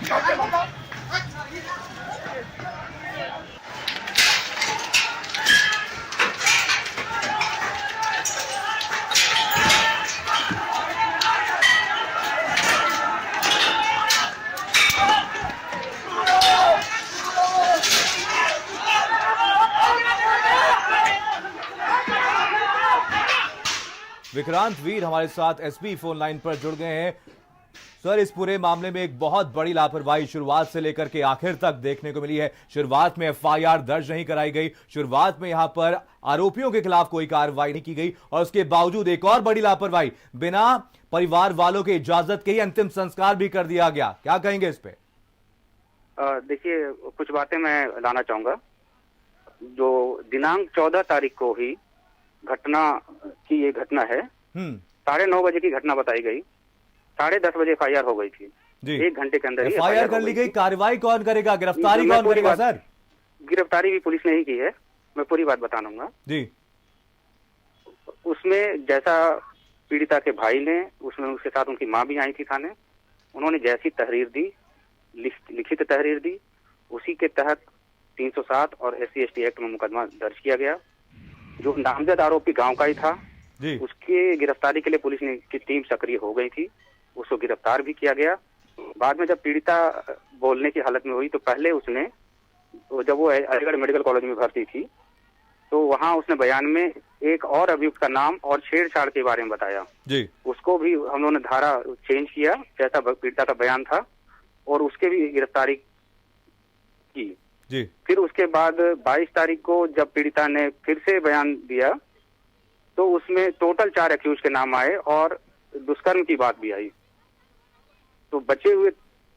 विक्रांत वीर हमारे साथ SP phone line पर जुड़ गए हैं। सर, इस पूरे मामले में एक बहुत बड़ी लापरवाही शुरुआत से लेकर के आखिर तक देखने को मिली है। शुरुआत में एफआईआर दर्ज नहीं कराई गई, शुरुआत में यहां पर आरोपियों के खिलाफ कोई कार्रवाई नहीं की गई और उसके बावजूद एक और बड़ी लापरवाही, बिना परिवार वालों की इजाजत के ही अंतिम संस्कार भी कर दिया गया। क्या कहेंगे इस पे? देखिए, कुछ बातें मैं लाना चाहूंगा। जो दिनांक 14 तारीख को ही घटना की ये घटना है, 9:30 बजे की घटना बताई गई। 10:30 बजे एफआईआर हो गई थी जी। 1 घंटे के अंदर एफआईआर कर ली गई। कार्रवाई कौन करेगा? गिरफ्तारी कौन करेगा सर? गिरफ्तारी भी पुलिस ने ही की है, मैं पूरी बात बता दूंगा जी। उसमें जैसा पीड़िता के भाई ने, उसमें उसके साथ उनकी मां भी आई थी थाने, उन्होंने जैसी तहरीर दी, लिखित तहरीर दी, उसी के तहत 307 और SC/ST एक्ट में मुकदमा दर्ज किया गया। जो नामजद आरोपी गांव का ही था जी। उसकी गिरफ्तारी के लिए पुलिस की टीम सक्रिय हो गई थी, उसको गिरफ्तार भी किया गया। बाद में जब पीड़िता बोलने की हालत में हुई तो पहले उसने, जब वो अलीगढ़ मेडिकल कॉलेज में भर्ती थी तो वहां उसने बयान में एक और अभियुक्त का नाम और छेड़छाड़ के बारे में बताया जी। उसको भी हम लोगों ने धारा चेंज किया जैसा पीड़िता का बयान था और उसके भी गिरफ्तारी की जी। फिर उसके बाद 22 तारीख को जब पीड़िता ने फिर से बयान दिया तो उसमें टोटल 4 एक्यूज के नाम आए और दुष्कर्म की बात भी आई। तो बचे हुए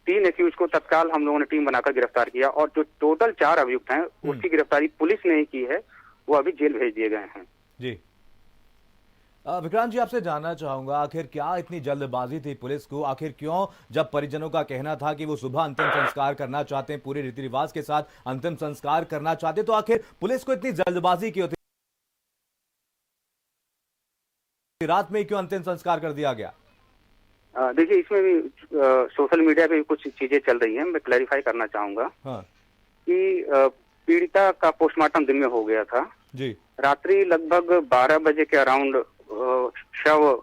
3 एक्यूज को तत्काल हम लोगों ने टीम बनाकर गिरफ्तार किया और जो टोटल 4 अभियुक्त हैं उसकी गिरफ्तारी पुलिस ने ही की है, वो अभी जेल भेज दिए गए हैं जी। विक्रांत जी, आपसे जानना चाहूंगा, आखिर क्या इतनी जल्दबाजी थी पुलिस को? आखिर क्यों, जब परिजनों का कहना था कि वो सुबह अंतिम संस्कार करना चाहते हैं, पूरे रीति रिवाज के साथ अंतिम संस्कार करना चाहते, तो आखिर पुलिस को इतनी जल्दबाजी क्यों थी? रात में क्यों अंतिम संस्कार कर दिया गया? देखिए, इसमें भी सोशल मीडिया पे भी कुछ चीजें चल रही हैं, मैं क्लैरिफाई करना चाहूंगा कि पीड़िता का पोस्टमार्टम दिन में हो गया था जी। रात्रि लगभग 12 बजे के अराउंड शव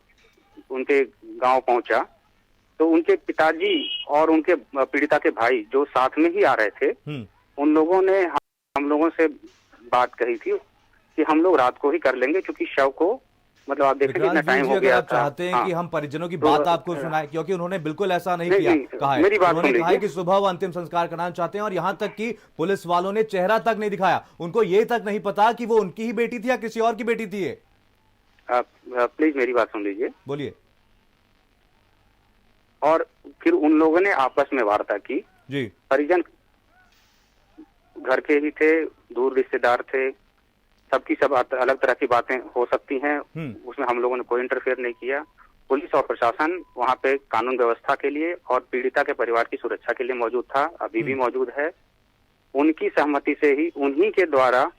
उनके गांव पहुंचा तो उनके पिताजी और उनके पीड़िता के भाई जो साथ में ही आ रहे थे, उन लोगों ने हम लोगों से बात कही थी कि हम लोग रात को ही कर लेंगे क्योंकि शव को, मतलब आप देखिए कितना टाइम हो गया था। चाहते हैं कि हम परिजनों की बात आपको सुनाएं, क्योंकि उन्होंने बिल्कुल ऐसा नहीं किया, कहा है। मेरी बात उन्होंने कहा है कि सुबह वो अंतिम संस्कार कराना चाहते हैं और यहाँ तक कि पुलिस वालों ने चेहरा तक नहीं दिखाया, उनको ये तक नहीं पता कि वो उनकी ही बेटी थी या किसी और की बेटी थी। ये प्लीज मेरी बात सुन लीजिए। बोलिए। और फिर उन लोगों ने आपस में वार्ता की जी। परिजन घर के ही थे, दूर रिश्तेदार थे, सबकी सब अलग तरह की बातें हो सकती हैं, उसमें हम लोगों ने कोई इंटरफेयर नहीं किया। पुलिस और प्रशासन वहां पे कानून व्यवस्था के लिए और पीड़िता के परिवार की सुरक्षा के लिए मौजूद था, अभी भी मौजूद है। उनकी सहमति से ही, उन्हीं के द्वारा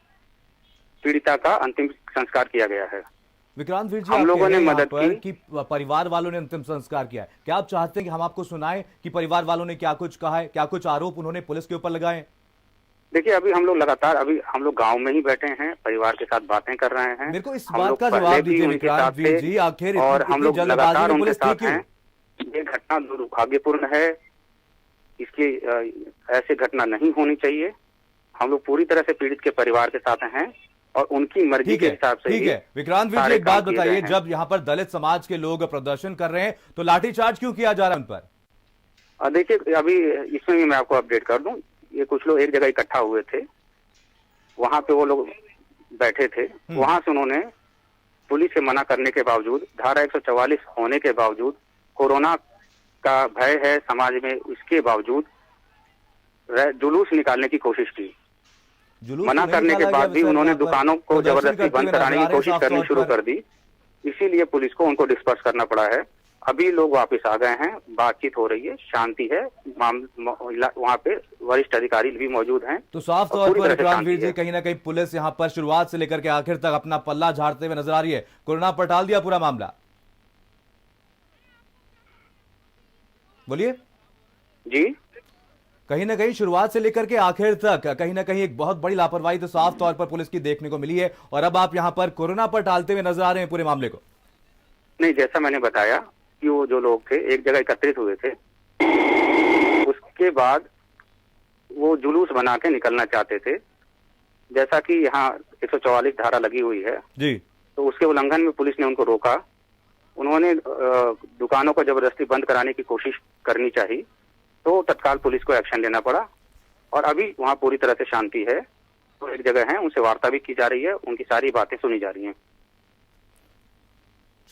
पीड़िता का अंतिम संस्कार किया गया है। विक्रांत वीर जी, हम लोगों ने मदद की कि परिवार वालों ने अंतिम संस्कार किया है, क्या आप चाहते हैं कि हम आपको सुनाएं कि परिवार वालों ने क्या कुछ कहा है, क्या कुछ आरोप उन्होंने पुलिस के ऊपर लगाए? देखिए, अभी हम लोग लगातार, अभी हम लोग गांव में ही बैठे हैं, परिवार के साथ बातें कर रहे हैं। मेरे को इस बात का जवाब दीजिए विक्रांत वीर जी, आखिर और हम लोग लगातार उनके साथ हैं। ये घटना दुर्भाग्यपूर्ण है, इसकी ऐसी घटना नहीं होनी चाहिए। हम लोग पूरी तरह से पीड़ित के परिवार के साथ हैं और उनकी मर्जी के हिसाब से। ठीक है विक्रांत वीर जी, एक बात बताइए, जब यहाँ पर दलित समाज के लोग प्रदर्शन कर रहे हैं तो लाठीचार्ज क्यों किया जा रहा है उन पर? देखिए, अभी इसमें भी मैं आपको अपडेट कर दूं, ये कुछ लोग एक जगह इकट्ठा हुए थे, वहां पे वो लोग बैठे थे, वहां से उन्होंने पुलिस के मना करने के बावजूद, धारा 144 होने के बावजूद, कोरोना का भय है समाज में, इसके बावजूद जुलूस निकालने की कोशिश की। मना करने के बाद भी उन्होंने दुकानों को जबरदस्ती बंद कराने की कोशिश करनी शुरू कर दी, इसीलिए पुलिस को उनको डिस्पर्स करना पड़ा है। अभी लोग वापस आ गए हैं, बातचीत हो रही है, शांति है, वहाँ पे वरिष्ठ अधिकारी भी मौजूद हैं। तो साफ तौर पर विक्रांत वीर जी, कहीं ना कहीं पुलिस यहाँ पर शुरुआत से लेकर के आखिर तक अपना पल्ला झाड़ते हुए नजर आ रही है। कोरोना पर टाल दिया पूरा मामला। बोलिए जी। कहीं ना कहीं शुरुआत से लेकर के आखिर तक कहीं ना कहीं एक बहुत बड़ी लापरवाही तो साफ तौर पर पुलिस की देखने को मिली है, और अब आप यहां पर कोरोना पर टालते हुए नजर आ रहे हैं पूरे मामले को। नहीं, जैसा मैंने बताया कि वो जो लोग थे एक जगह एकत्रित हुए थे, उसके बाद वो जुलूस बना के निकलना चाहते थे। जैसा कि यहाँ 144 धारा लगी हुई है जी, तो उसके उल्लंघन में पुलिस ने उनको रोका। उन्होंने दुकानों को जबरदस्ती बंद कराने की कोशिश करनी चाहिए, तो तत्काल पुलिस को एक्शन लेना पड़ा और अभी वहाँ पूरी तरह से शांति है। तो एक जगह है, उनसे वार्ता भी की जा रही है, उनकी सारी बातें सुनी जा रही हैं।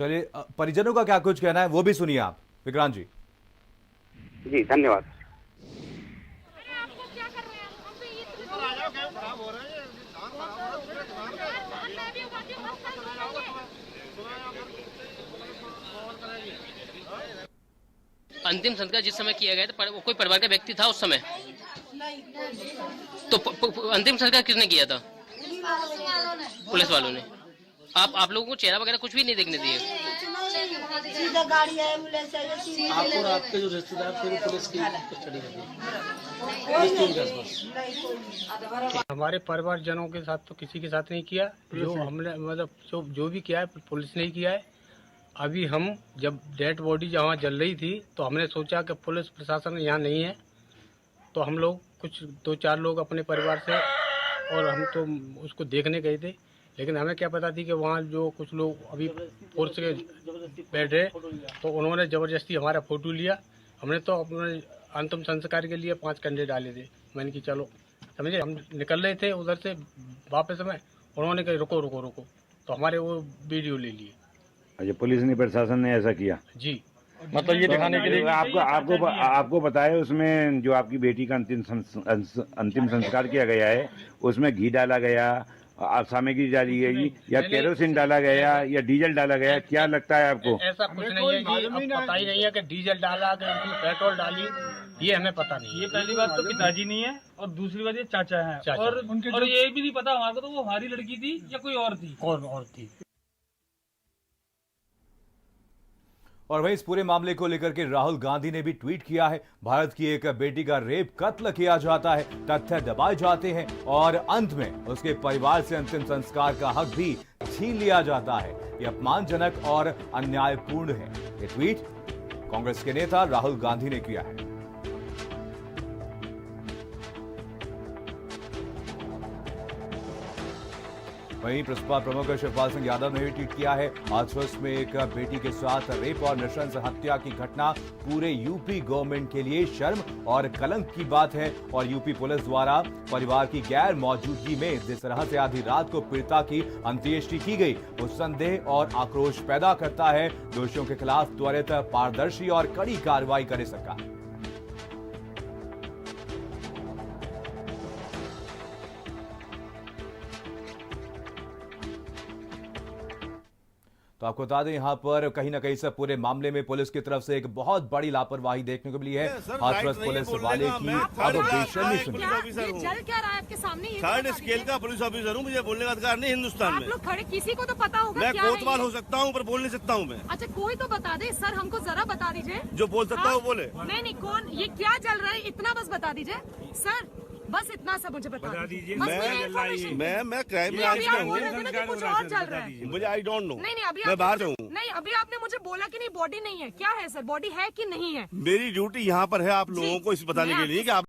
चलिए परिजनों का क्या कुछ कहना है वो भी सुनिए आप विक्रांत जी। जी धन्यवाद। अंतिम संस्कार जिस समय किया गया था कोई परिवार का व्यक्ति था उस समय? तो अंतिम संस्कार किसने किया था? पुलिस वालों ने। आप लोगों को चेहरा वगैरह कुछ भी नहीं देखने दिए? सीधा गाड़ी है, एम्बुलेंस है, आपको और आपके जो रिश्तेदार थे वो पुलिस की कस्टडी में थे? हमारे परिवारजनों के साथ तो किसी के साथ नहीं किया, जो हमने मतलब जो भी किया है पुलिस ने ही किया है। अभी हम जब डेड बॉडी जहाँ जल रही थी तो हमने सोचा कि पुलिस प्रशासन यहाँ नहीं है, तो हम लोग कुछ 2-4 लोग अपने परिवार से और हम तो उसको देखने गए थे, लेकिन हमें क्या पता थी कि वहाँ जो कुछ लोग अभी पुलिस के बैठे तो उन्होंने ज़बरदस्ती हमारा फ़ोटो लिया। हमने तो अपने अंतिम संस्कार के लिए 5 कंडे डाले थे। मैंने कि चलो समझे, हम निकल रहे थे उधर से वापस में, उन्होंने कहा रुको रुको रुको, तो हमारे वो वीडियो ले लिए। अच्छा, पुलिस ने प्रशासन ने ऐसा किया जी, मतलब ये दिखाने के लिए आपको बताया उसमें जो आपकी बेटी का अंतिम संस्कार किया गया है उसमें घी डाला गया, सामग्री डाली गई या केरोसिन डाला गया या डीजल डाला गया, क्या लगता है आपको? ऐसा कुछ नहीं है जी, अब पता ही नहीं है कि डीजल डाला कि उसमें पेट्रोल डाली, ये हमें पता नहीं। ये पहली बात तो पिताजी नहीं है और दूसरी बात ये चाचा है, चाचा। और ये भी नहीं पता हमारे को तो वो हमारी लड़की थी या कोई और थी। कौन और थी? और वहीं इस पूरे मामले को लेकर के राहुल गांधी ने भी ट्वीट किया है। भारत की एक बेटी का रेप कत्ल किया जाता है, तथ्य दबाए जाते हैं और अंत में उसके परिवार से अंतिम संस्कार का हक भी छीन लिया जाता है। ये अपमानजनक और अन्यायपूर्ण है। ये ट्वीट कांग्रेस के नेता राहुल गांधी ने किया है। वहीं प्रसपा प्रमुख शिवपाल सिंह यादव ने भी ट्वीट किया है। हाथरस में एक बेटी के साथ रेप और नृशंस हत्या की घटना पूरे यूपी गवर्नमेंट के लिए शर्म और कलंक की बात है और यूपी पुलिस द्वारा परिवार की गैर मौजूदगी में जिस तरह से आधी रात को पीड़िता की अंत्येष्टि की गई वो संदेह और आक्रोश पैदा करता है। दोषियों के खिलाफ त्वरित, पारदर्शी और कड़ी कार्रवाई करे सरकार। तो आपको बता दें यहां पर कहीं ना कहीं से पूरे मामले में पुलिस की तरफ से एक बहुत बड़ी लापरवाही देखने को मिली है। हाथरस पुलिस वाले की अब बेशर्मी सुनिए। चल क्या रहा है आपके सामने? थर्ड स्केल का पुलिस ऑफिसर हूँ, मुझे बोलने का अधिकार नहीं हिंदुस्तान में। आप लोग खड़े, किसी को तो पता होगा मैं क्या है कोतवाल ये? हो सकता हूँ पर बोल नहीं सकता हूँ मैं। अच्छा, कोई तो बता दे सर, हमको जरा बता दीजिए। जो बोल सकता है वो बोले। नहीं, कौन, ये क्या चल रहा है, इतना बस बता दीजिए सर, बस इतना सा मुझे बता दीजिए। मैं क्राइम ब्रांच में हूँ, कुछ और चल रहा है। मुझे आई डोंट नो। नहीं, अभी मैं बाहर से हूँ। नहीं, अभी आपने मुझे बोला कि नहीं बॉडी नहीं है, क्या है सर, बॉडी है कि नहीं है? मेरी ड्यूटी यहाँ पर है आप लोगों को इस बताने के लिए कि आप